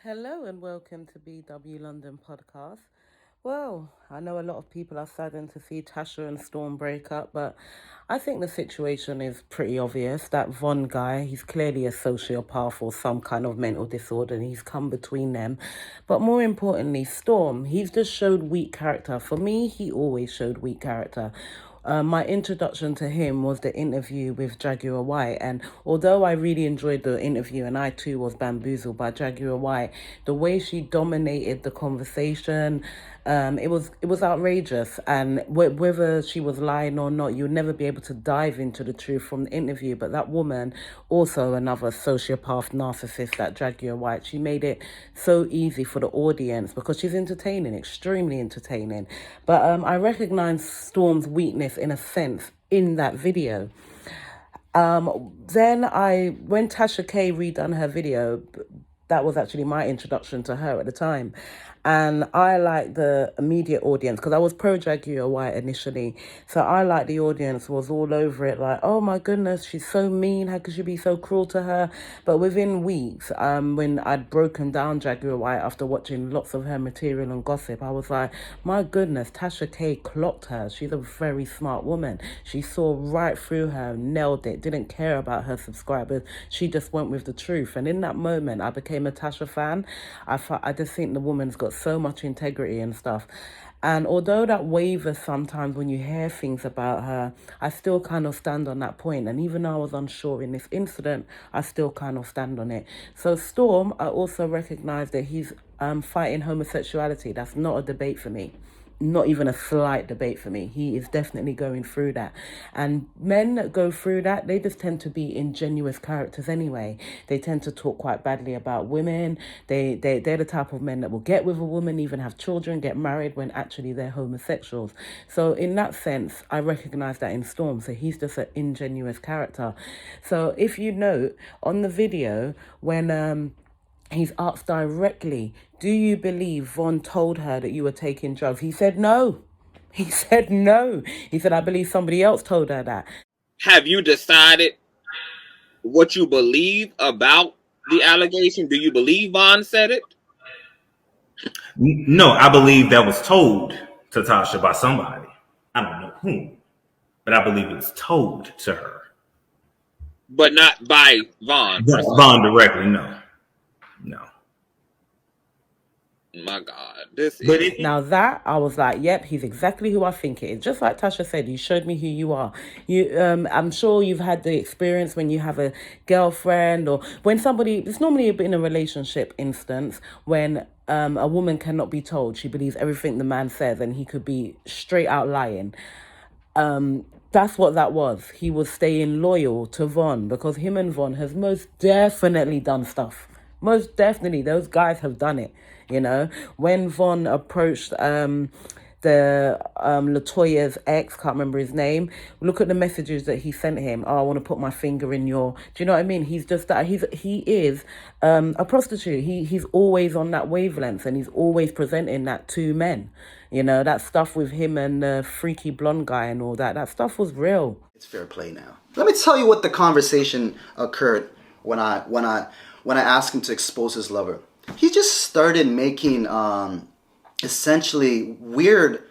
Hello and welcome to BW London podcast. Well, I know a lot of people are saddened to see Tasha and Storm break up, but I think the situation is pretty obvious. That Von guy, he's clearly a sociopath or some kind of mental disorder, and he's come between them. But more importantly, Storm, he's just showed weak character. For me, he always showed weak character. My introduction to him was the interview with Jaguar White, and although I really enjoyed the interview and I too was bamboozled by Jaguar White, the way she dominated the conversation, it was outrageous. And whether she was lying or not, you'd never be able to dive into the truth from the interview. But that woman, also another sociopath narcissist, that Jaguar White, she made it so easy for the audience because she's entertaining, extremely entertaining. But I recognize Storm's weakness in a sense in that video. When Tasha K redone her video, that was actually my introduction to her at the time. And I like the immediate audience because I was pro Jaguar White initially. So I like the audience was all over it, like, oh my goodness, she's so mean. How could you be so cruel to her? But within weeks, when I'd broken down Jaguar White after watching lots of her material and gossip, I was like, my goodness, Tasha K clocked her. She's a very smart woman. She saw right through her, nailed it, didn't care about her subscribers. She just went with the truth. And in that moment, I became a Tasha fan. I just think the woman's got so much integrity and stuff. And although that wavers sometimes when you hear things about her, I still kind of stand on that point. And even though I was unsure in this incident, I still kind of stand on it. So Storm, I also recognize that he's fighting homosexuality. That's not a debate for me, not even a slight debate for me. He is definitely going through that. And men that go through that, they just tend to be ingenuous characters anyway. They tend to talk quite badly about women. They're the type of men that will get with a woman, even have children, get married when actually they're homosexuals. So in that sense, I recognize that in Storm. So he's just an ingenuous character. So if you note on the video, when he's asked directly, do you believe Von told her that you were taking drugs? He said no. He said no. He said, I believe somebody else told her that. Have you decided what you believe about the allegation? Do you believe Vaughn said it? No, I believe that was told to Tasha by somebody. I don't know whom, but I believe it was told to her. But not by Vaughn personally. Vaughn directly, no. No. My God. This But is Now that I was like, yep, he's exactly who I think it is. Just like Tasha said, you showed me who you are. I'm sure you've had the experience when you have a girlfriend or when somebody. It's normally in a relationship instance when a woman cannot be told. She believes everything the man says, and he could be straight out lying. That's what that was. He was staying loyal to Von because him and Von has most definitely done stuff. Most definitely, those guys have done it. You know, when Von approached the Latoya's ex, can't remember his name. Look at the messages that he sent him. Oh, I want to put my finger in your. Do you know what I mean? He's just that. He is a prostitute. He's always on that wavelength, and he's always presenting that to men. You know, that stuff with him and the freaky blonde guy and all that. That stuff was real. It's fair play now. Let me tell you what the conversation occurred when I asked him to expose his lover. He just started making essentially weird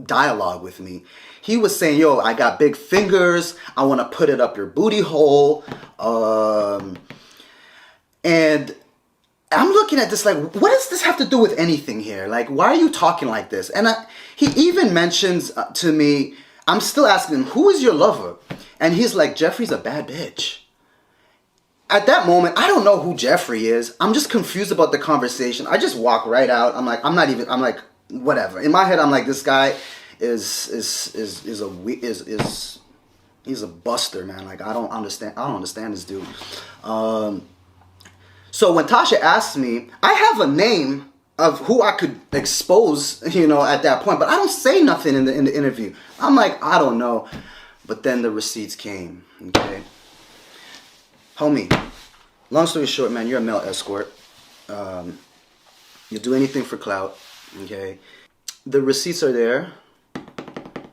dialogue with me. He was saying, yo, I got big fingers. I want to put it up your booty hole. And I'm looking at this like, what does this have to do with anything here? Like, why are you talking like this? And he even mentions to me, I'm still asking him, who is your lover? And he's like, Jeffrey's a bad bitch. At that moment, I don't know who Jeffrey is. I'm just confused about the conversation. I just walk right out. I'm like, whatever. In my head, I'm like, this guy he's a buster, man. Like, I don't understand this dude. So when Tasha asked me, I have a name of who I could expose, at that point, but I don't say nothing in the interview. I'm like, I don't know. But then the receipts came, okay? Homie, long story short, man, you're a male escort. You'll do anything for clout, okay? The receipts are there.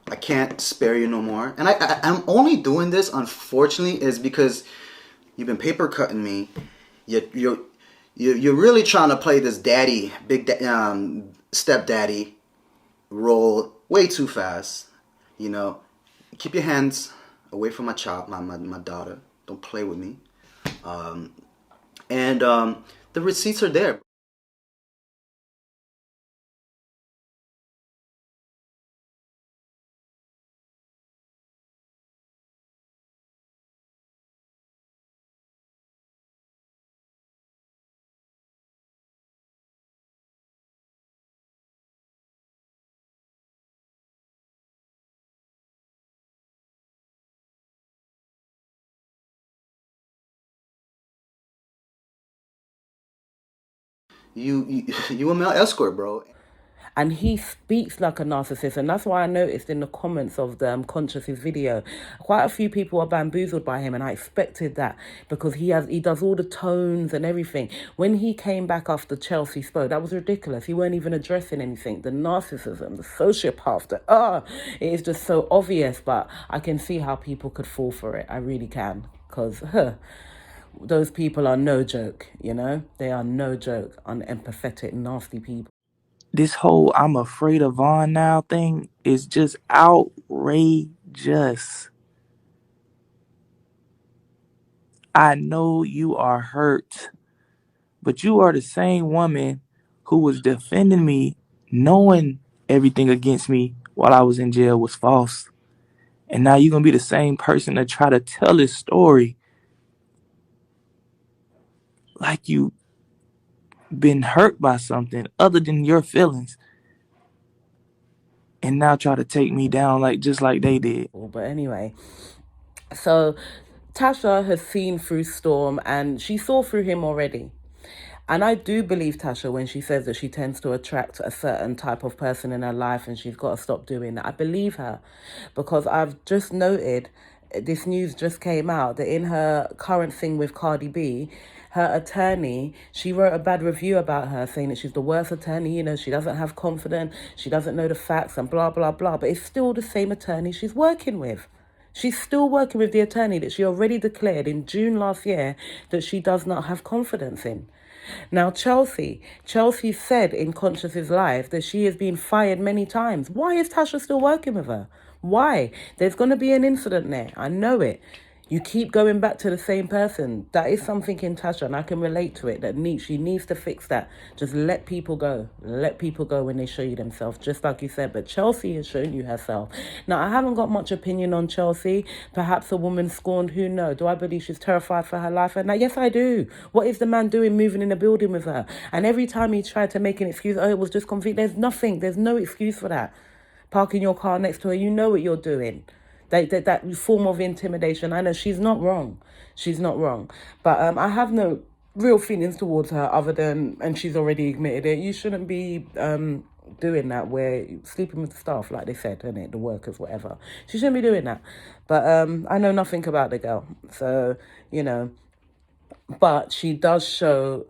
I can't spare you no more. And I'm only doing this, unfortunately, is because you've been paper cutting me. You're really trying to play this daddy, stepdaddy role way too fast. You know, keep your hands away from my child, my daughter. Don't play with me. And the receipts are there. You a male escort, bro. And he speaks like a narcissist, and that's why I noticed in the comments of the Conscious's video, quite a few people are bamboozled by him, and I expected that because he does all the tones and everything. When he came back after Chelsea spoke, that was ridiculous. He weren't even addressing anything. The narcissism, the sociopath, it is just so obvious. But I can see how people could fall for it. I really can, because those people are no joke. They are no joke. Unempathetic, nasty people. This whole I'm afraid of Vaughn now thing is just outrageous. I know you are hurt, but you are the same woman who was defending me knowing everything against me while I was in jail was false. And now you're going to be the same person to try to tell this story like you been hurt by something other than your feelings and now try to take me down just like they did. But anyway, so Tasha has seen through Storm and she saw through him already. And I do believe Tasha when she says that she tends to attract a certain type of person in her life and she's got to stop doing that. I believe her because I've just noted, this news just came out, that in her current thing with Cardi B, her attorney, she wrote a bad review about her saying that she's the worst attorney, she doesn't have confidence, she doesn't know the facts and blah, blah, blah. But it's still the same attorney she's working with. She's still working with the attorney that she already declared in June last year that she does not have confidence in. Now, Chelsea said in Conscious's live that she has been fired many times. Why is Tasha still working with her? Why? There's going to be an incident there. I know it. You keep going back to the same person. That is something in Tasha, and I can relate to it. She needs to fix that. Just let people go. Let people go when they show you themselves, just like you said. But Chelsea has shown you herself. Now, I haven't got much opinion on Chelsea. Perhaps a woman scorned, who knows? Do I believe she's terrified for her life? And now, yes, I do. What is the man doing moving in a building with her? And every time he tried to make an excuse, it was just conflict. There's nothing. There's no excuse for that. Parking your car next to her, you know what you're doing. That form of intimidation. I know she's not wrong. She's not wrong. But I have no real feelings towards her other than, and she's already admitted it, you shouldn't be doing that, where sleeping with staff, like they said, innit, the workers, whatever. She shouldn't be doing that. But I know nothing about the girl. So, but she does show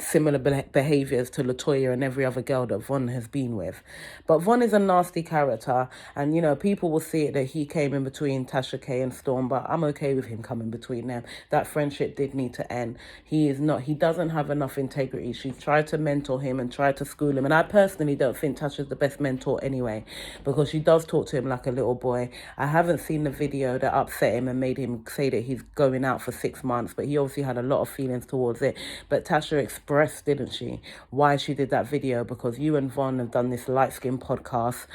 similar behaviours to Latoya and every other girl that Von has been with. But Von is a nasty character, and people will see it that he came in between Tasha K and Storm, but I'm okay with him coming between them. That friendship did need to end. He doesn't have enough integrity. She's tried to mentor him and tried to school him, and I personally don't think Tasha's the best mentor anyway, because she does talk to him like a little boy. I haven't seen the video that upset him and made him say that he's going out for 6 months, but he obviously had a lot of feelings towards it. But Tasha expressed, didn't she, why she did that video? Because you and Von have done this light skin podcast.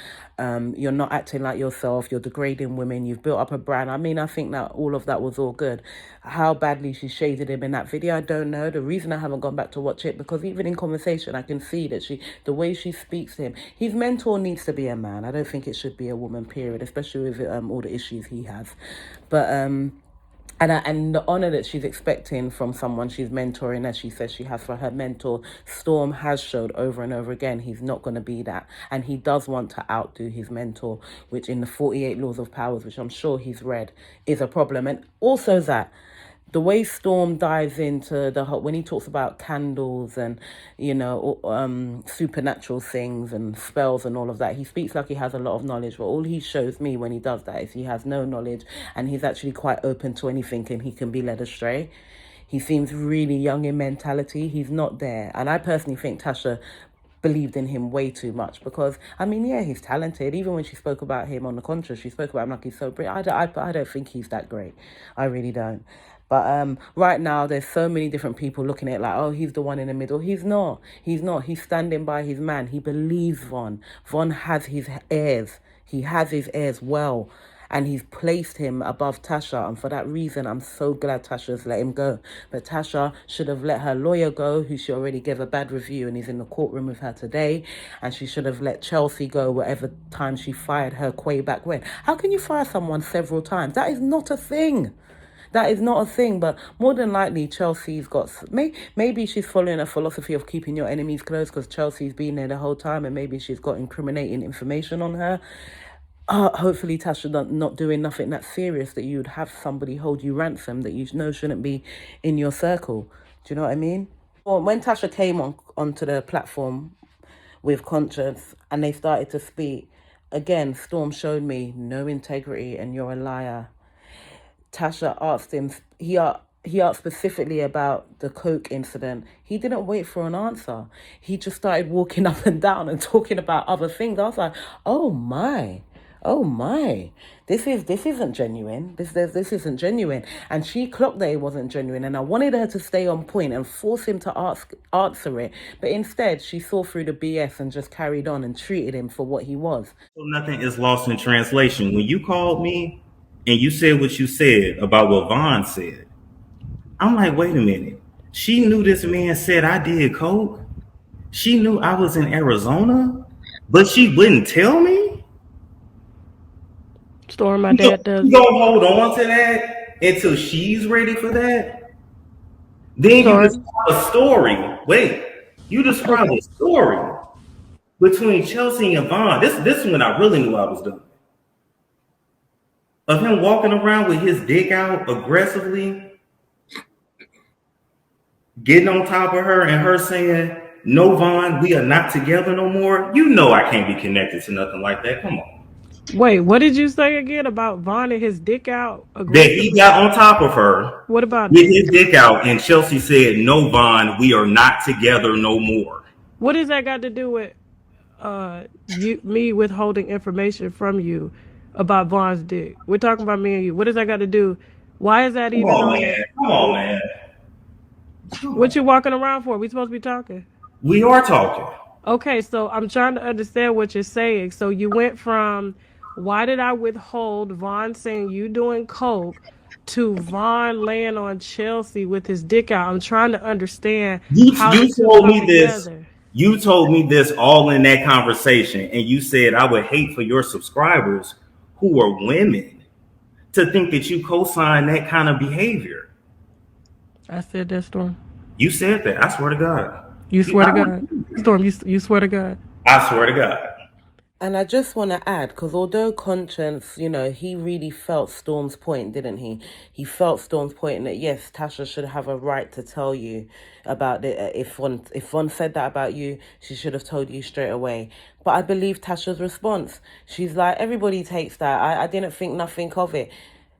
You're not acting like yourself. You're degrading women. You've built up a brand. I think that all of that was all good. How badly she shaded him in that video, I don't know. The reason I haven't gone back to watch it, because even in conversation, I can see that the way she speaks to him, his mentor needs to be a man. I don't think it should be a woman, period, especially with all the issues he has. But and the honor that she's expecting from someone she's mentoring, as she says she has for her mentor, Storm has showed over and over again he's not going to be that. And he does want to outdo his mentor, which in the 48 Laws of Powers, which I'm sure he's read, is a problem. And also that the way Storm dives into when he talks about candles and supernatural things and spells and all of that, he speaks like he has a lot of knowledge, but all he shows me when he does that is he has no knowledge, and he's actually quite open to anything and he can be led astray. He seems really young in mentality. He's not there. And I personally think Tasha believed in him way too much because, I mean, yeah, he's talented. Even when she spoke about him on the contrary, she spoke about him like he's so brilliant. I don't think he's that great. I really don't. But right now, there's so many different people looking at it like, oh, he's the one in the middle. He's not. He's not. He's standing by his man. He believes Von. Von has his heirs. He has his heirs well. And he's placed him above Tasha. And for that reason, I'm so glad Tasha's let him go. But Tasha should have let her lawyer go, who she already gave a bad review and is in the courtroom with her today. And she should have let Chelsea go whatever time she fired her way back when. How can you fire someone several times? That is not a thing. That is not a thing, but more than likely Chelsea's got, maybe she's following a philosophy of keeping your enemies close because Chelsea's been there the whole time and maybe she's got incriminating information on her. Hopefully Tasha not doing nothing that serious that you'd have somebody hold you ransom that you know shouldn't be in your circle. Do you know what I mean? Well, when Tasha came onto the platform with Conscience and they started to speak, again, Storm showed me no integrity and you're a liar. Tasha asked him, he asked specifically about the Coke incident. He didn't wait for an answer. He just started walking up and down and talking about other things. I was like, oh my. Oh my, this isn't genuine. This isn't genuine. And she clocked that it wasn't genuine. And I wanted her to stay on point and force him to answer it. But instead, she saw through the BS and just carried on and treated him for what he was. So nothing is lost in translation. When you called me and you said what you said about what Vaughn said, I'm like, wait a minute. She knew this man said I did coke. She knew I was in Arizona, but she wouldn't tell me. Storm, my dad does. You gonna hold on to that until she's ready for that? Then you Storm. describe a story. Wait, you describe Okay. a story between Chelsea and Vaughn. This is when I really knew I was done. Of him walking around with his dick out aggressively, getting on top of her, and her saying, "No, Vaughn, we are not together no more." You know I can't be connected to nothing like that. Come on. Wait, what did you say again about Vaughn and his dick out That he aggressively? got on top of her What about with that? his dick out, and Chelsea said, "No, Vaughn, we are not together no more." What does that got to do with me withholding information from you about Vaughn's dick? We're talking about me and you. What does that got to do? Why is that Come even on, on man. the? Come on, man. Come What on. you walking around for? We supposed to be talking. We are talking. Okay, so I'm trying to understand what you're saying. So you went from why did I withhold Vaughn saying you doing coke to Vaughn laying on Chelsea with his dick out. I'm trying to understand how the You two told come me this. together. You told me this all in that conversation, and you said I would hate for your subscribers who are women to think that you co-sign that kind of behavior. I said that, Storm. You said that. I swear to God. You swear to God. Storm, you swear to God. I swear to God. And I just want to add, because although Conscience, he really felt Storm's point, didn't he? He felt Storm's point in that, yes, Tasha should have a right to tell you about it. If one said that about you, she should have told you straight away. But I believe Tasha's response. She's like, everybody takes that. I didn't think nothing of it.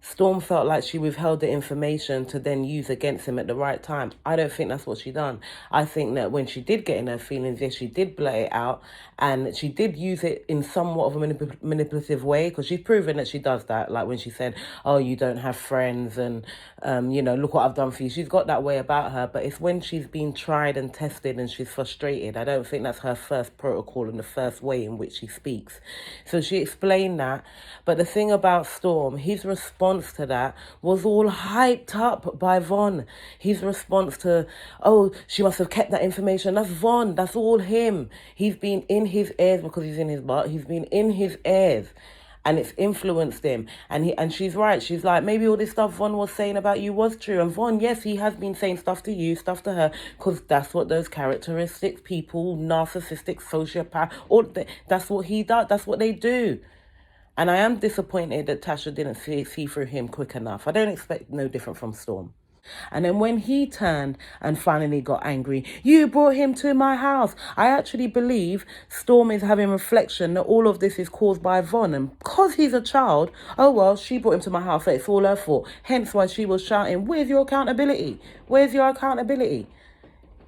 Storm felt like she withheld the information to then use against him at the right time. I don't think that's what she done. I think that when she did get in her feelings, yes, she did blurt it out, and she did use it in somewhat of a manipulative way, because she's proven that she does that. Like when she said, "Oh, you don't have friends," and look what I've done for you. She's got that way about her, but it's when she's been tried and tested and she's frustrated. I don't think that's her first protocol and the first way in which she speaks. So she explained that. But the thing about Storm, his response to that was all hyped up by Von. His response to, oh, she must have kept that information. That's Von. That's all him. He's been in his ears because he's in his butt. He's been in his ears. And it's influenced him. And she's right. She's like, maybe all this stuff Von was saying about you was true. And Von, yes, he has been saying stuff to you, stuff to her, because that's what those characteristics, people, narcissistic, sociopath, that's what he does. That's what they do. And I am disappointed that Tasha didn't see through him quick enough. I don't expect no different from Storm. And then when he turned and finally got angry, you brought him to my house. I actually believe Storm is having reflection that all of this is caused by Von. And because he's a child, oh, well, she brought him to my house, so it's all her fault. Hence why she was shouting, where's your accountability? Where's your accountability?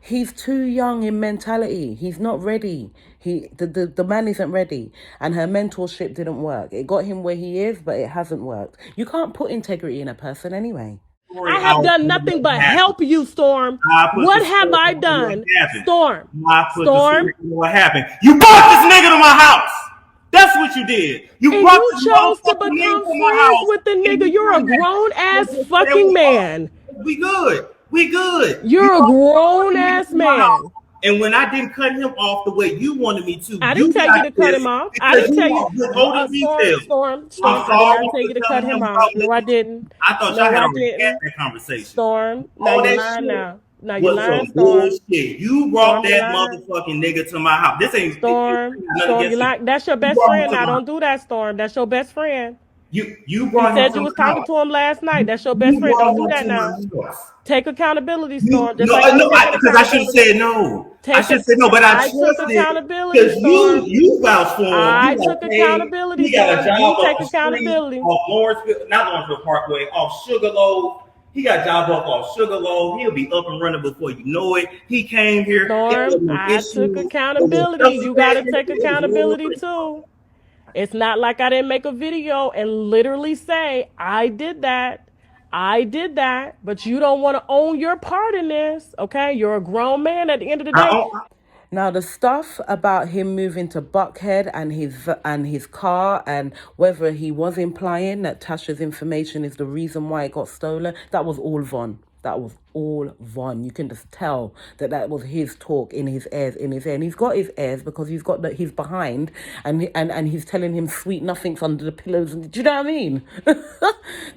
He's too young in mentality. He's not ready. The man isn't ready. And her mentorship didn't work. It got him where he is, but it hasn't worked. You can't put integrity in a person anyway. I have done nothing but help you, Storm. What have I done? Storm. Storm. What happened? You brought this nigga to my house. That's what you did. You And brought you this chose to motherfucking nigga become to my friends house. with the nigga. You're a grown ass And fucking man. we good. We good. You're a brought grown this nigga ass to my house. man. And when I didn't cut him off the way you wanted me to, I didn't tell you to cut him off. I didn't tell you. Storm. I did not tell you to cut him off. No, I didn't. I thought y'all had already had that conversation. Storm. Now All you're that lying shit now. Now you're was lying, some Storm. bullshit. You brought Storm, you're that lying. motherfucking nigga to my house. This ain't Storm, you like that's your best friend. Now don't do that, Storm. That's your best friend. You You brought him said to you was my talking house. to him last night. That's your best You friend. Don't brought do him that to now. my house. Take accountability, You, Storm. Just no, like I'm taking because I should have accountability. said no. I should have said no, but I took trusted accountability, because Storm. you vouched for him. I You took like, hey, accountability, he got a Storm. job You off take the street, accountability. off Lawrenceville, not Lawrenceville Parkway, off Sugarloaf. He got a job off Sugarloaf. He'll be up and running before you know it. He came here. Storm, I took accountability. You got to take accountability too. It's not like I didn't make a video and literally say, I did that. I did that. But you don't want to own your part in this. Okay? You're a grown man at the end of the day. Now the stuff about him moving to Buckhead and his car and whether he was implying that Tasha's information is the reason why it got stolen, that was all Von. That was all Von. You can just tell that was his talk in his ears, in his ear. And he's got his ears because he's got he's behind and he's telling him sweet nothings under the pillows. Do you know what I mean?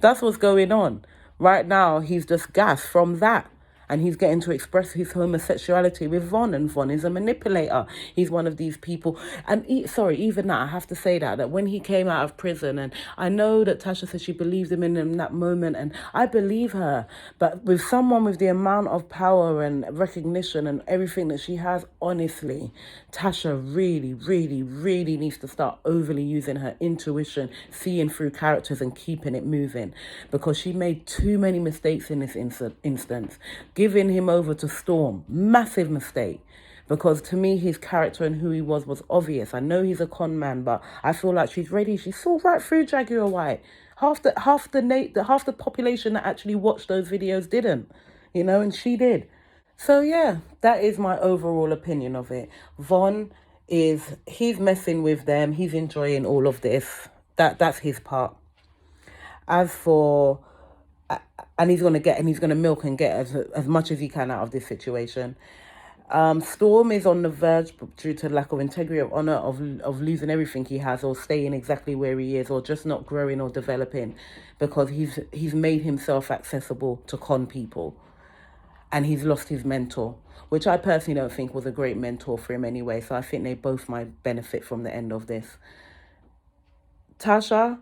That's what's going on. Right now, he's just gassed from that. And he's getting to express his homosexuality with Von, and Von is a manipulator. He's one of these people. And even that, I have to say that when he came out of prison, and I know that Tasha said she believed him in that moment, and I believe her. But with someone with the amount of power and recognition and everything that she has, honestly, Tasha really, really, really needs to start overly using her intuition, seeing through characters and keeping it moving. Because she made too many mistakes in this instance. Giving him over to Storm, massive mistake. Because to me, his character and who he was obvious. I know he's a con man, but I feel like she's ready. She saw right through Jaguar White. Half the population that actually watched those videos didn't, and she did. So yeah, that is my overall opinion of it. Von he's messing with them. He's enjoying all of this. That's his part. As for and he's gonna milk and get as much as he can out of this situation. Storm is on the verge due to lack of integrity of honor of losing everything he has or staying exactly where he is or just not growing or developing because he's made himself accessible to con people and he's lost his mentor, which I personally don't think was a great mentor for him anyway. So I think they both might benefit from the end of this. Tasha,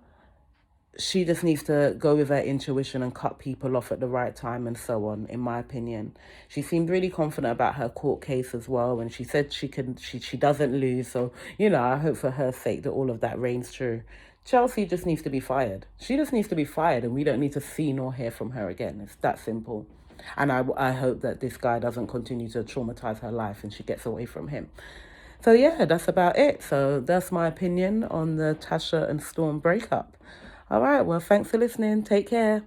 she just needs to go with her intuition and cut people off at the right time and so on, in my opinion. She seemed really confident about her court case as well, and she said she doesn't lose. So, I hope for her sake that all of that reigns true. Chelsea just needs to be fired. She just needs to be fired, and we don't need to see nor hear from her again. It's that simple. And I hope that this guy doesn't continue to traumatize her life and she gets away from him. So yeah, that's about it. So that's my opinion on the Tasha and Storm breakup. All right, well, thanks for listening. Take care.